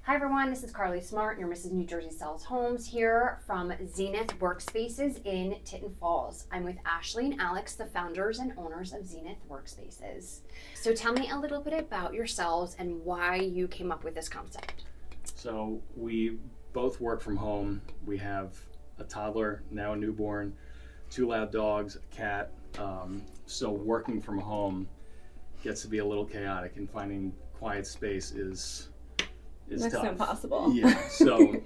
Hi everyone, this is Carly Smart, your Mrs. New Jersey Sells Homes here from Zenith Workspaces in Tinton Falls. I'm with Ashley and Alex, the founders and owners of Zenith Workspaces. So tell me a little bit about yourselves and why you came up with this concept. So we both work from home. We have a toddler, now a newborn, 2 loud dogs, a cat. So working from home gets to be a little chaotic, and finding quiet space is Next tough. to impossible. Yeah. So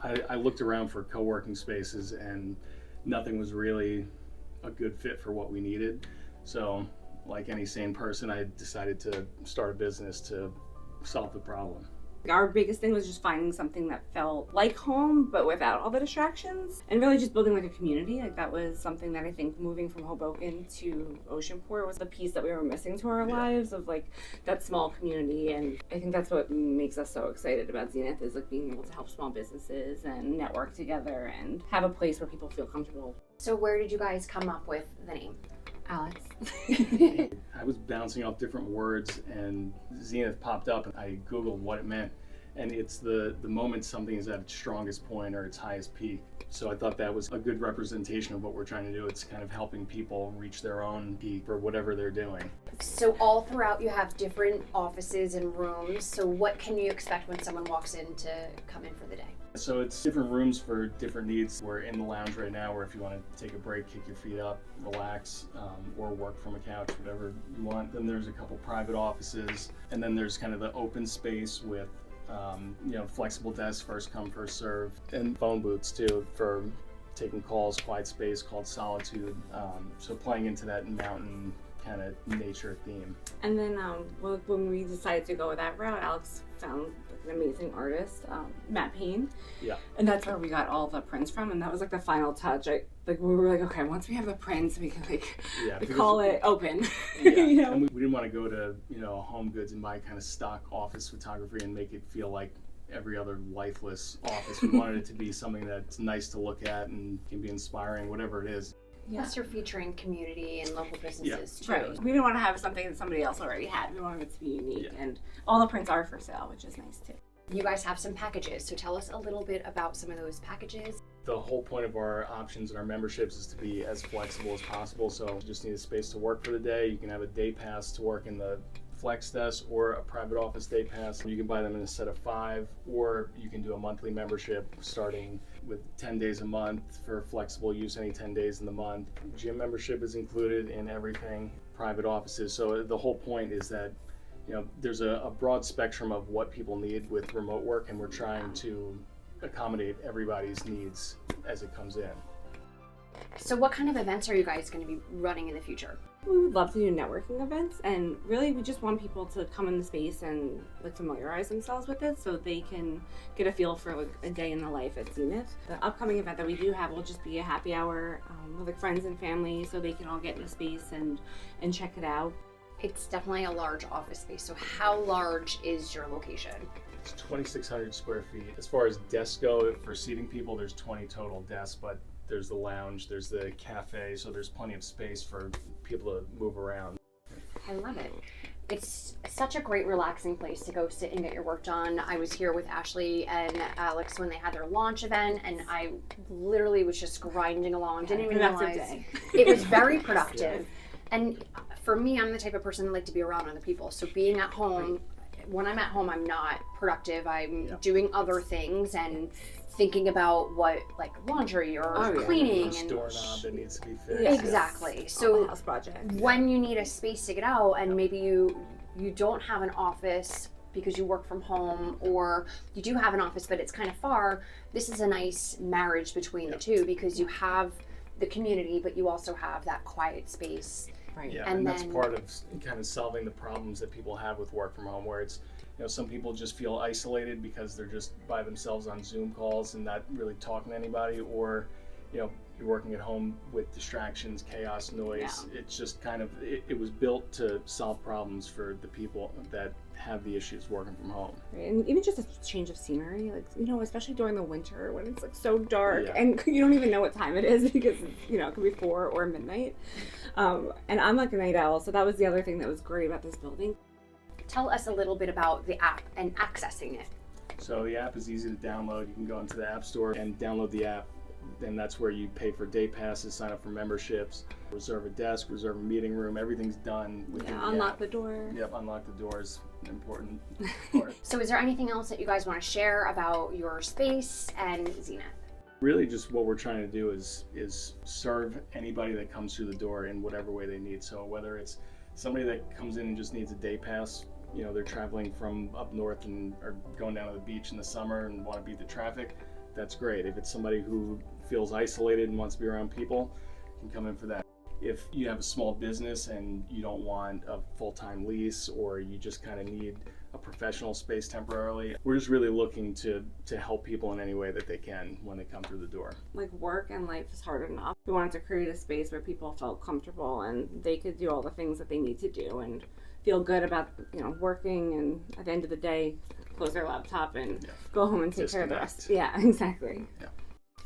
I looked around for co-working spaces, and nothing was really a good fit for what we needed. So, like any sane person, I decided to start a business to solve the problem. Our biggest thing was just finding something that felt like home, but without all the distractions, and really just building like a community. Like that was something that I think moving from Hoboken to Oceanport was the piece that we were missing to our lives, of like that small community. And I think that's what makes us so excited about Zenith, is like being able to help small businesses and network together and have a place where people feel comfortable. So where did you guys come up with the name? Alex. I was bouncing off different words, and Zenith popped up, and I Googled what it meant. And it's the moment something is at its strongest point or its highest peak. So I thought that was a good representation of what we're trying to do. It's kind of helping people reach their own peak for whatever they're doing. So all throughout you have different offices and rooms. So what can you expect when someone walks in to come in for the day? So it's different rooms for different needs. We're in the lounge right now, where if you want to take a break, kick your feet up, relax, or work from a couch, whatever you want. Then there's a couple private offices, and then there's kind of the open space with flexible desks, first come, first serve, and phone booths too for taking calls, quiet space called solitude. So playing into that mountain kind of nature theme. And then when we decided to go that route, Alex found an amazing artist, Matt Payne. Yeah. And that's where we got all the prints from, and that was like the final touch. We were like, okay, once we have the prints, we can we call it open. Yeah. You know? And we didn't want to go to Home Goods and buy kind of stock office photography and make it feel like every other lifeless office. We wanted it to be something that's nice to look at and can be inspiring, whatever it is. Yeah. Plus you're featuring community and local businesses too. Right. We didn't want to have something that somebody else already had. We wanted it to be unique, and all the prints are for sale, which is nice too. You guys have some packages, so tell us a little bit about some of those packages. The whole point of our options and our memberships is to be as flexible as possible. So you just need a space to work for the day. You can have a day pass to work in the flex desk or a private office day pass. You can buy them in a set of 5, or you can do a monthly membership starting with 10 days a month for flexible use any 10 days in the month. Gym membership is included in everything, private offices. So the whole point is that there's a broad spectrum of what people need with remote work, and we're trying to accommodate everybody's needs as it comes in. So what kind of events are you guys going to be running in the future? We would love to do networking events, and really we just want people to come in the space and familiarize themselves with it so they can get a feel for a day in the life at Zenith. The upcoming event that we do have will just be a happy hour with friends and family, so they can all get in the space and check it out. It's definitely a large office space. So how large is your location? It's 2,600 square feet. As far as desks go, for seating people, there's 20 total desks, but there's the lounge, there's the cafe, so there's plenty of space for people to move around. I love it. It's such a great relaxing place to go sit and get your work done. I was here with Ashley and Alex when they had their launch event, and I literally was just grinding along. Didn't even realize it was very productive. And for me, I'm the type of person that like to be around other people. So being at home, when I'm at home, I'm not productive. I'm doing other things and thinking about what, like laundry or cleaning and doorknob that needs to be fixed. Exactly. So house project. When you need a space to get out, and maybe you don't have an office because you work from home, or you do have an office but it's kind of far, this is a nice marriage between the two, because you have the community but you also have that quiet space. Right. Yeah, and that's part of kind of solving the problems that people have with work from home, where it's, some people just feel isolated because they're just by themselves on Zoom calls and not really talking to anybody, or, you're working at home with distractions, chaos, noise. Yeah. It's just kind of, it was built to solve problems for the people that have the issues working from home. Right. And even just a change of scenery, especially during the winter when it's so dark and you don't even know what time it is because it could be 4 or midnight. And I'm like a night owl, so that was the other thing that was great about this building. Tell us a little bit about the app and accessing it. So the app is easy to download. You can go into the App Store and download the app. And that's where you pay for day passes, sign up for memberships, reserve a desk, reserve a meeting room. Everything's done within the unlock app. the door. Yep, unlock the doors. An important part. So is there anything else that you guys want to share about your space and Zenith? Really just what we're trying to do is serve anybody that comes through the door in whatever way they need. So whether it's somebody that comes in and just needs a day pass, you know, they're traveling from up north and are going down to the beach in the summer and want to beat the traffic, that's great. If it's somebody who feels isolated and wants to be around people, can come in for that. If you have a small business and you don't want a full-time lease, or you just kind of need a professional space temporarily, we're just really looking to help people in any way that they can when they come through the door. Like, work and life is hard enough. We wanted to create a space where people felt comfortable and they could do all the things that they need to do and feel good about, you know, working, and at the end of the day, close their laptop and go home and take care of the rest. Yeah, exactly. Yeah.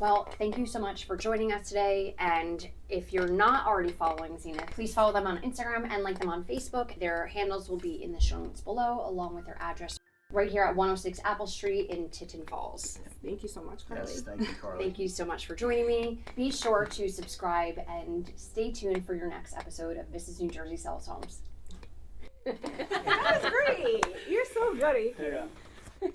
Well, thank you so much for joining us today. And if you're not already following Zenith, please follow them on Instagram and like them on Facebook. Their handles will be in the show notes below, along with their address right here at 106 Apple Street in Tinton Falls. Thank you so much, Carly. Yes, thank you, Carly. Thank you so much for joining me. Be sure to subscribe and stay tuned for your next episode of Mrs. New Jersey Sells Homes. That was great. You're so good. Yeah.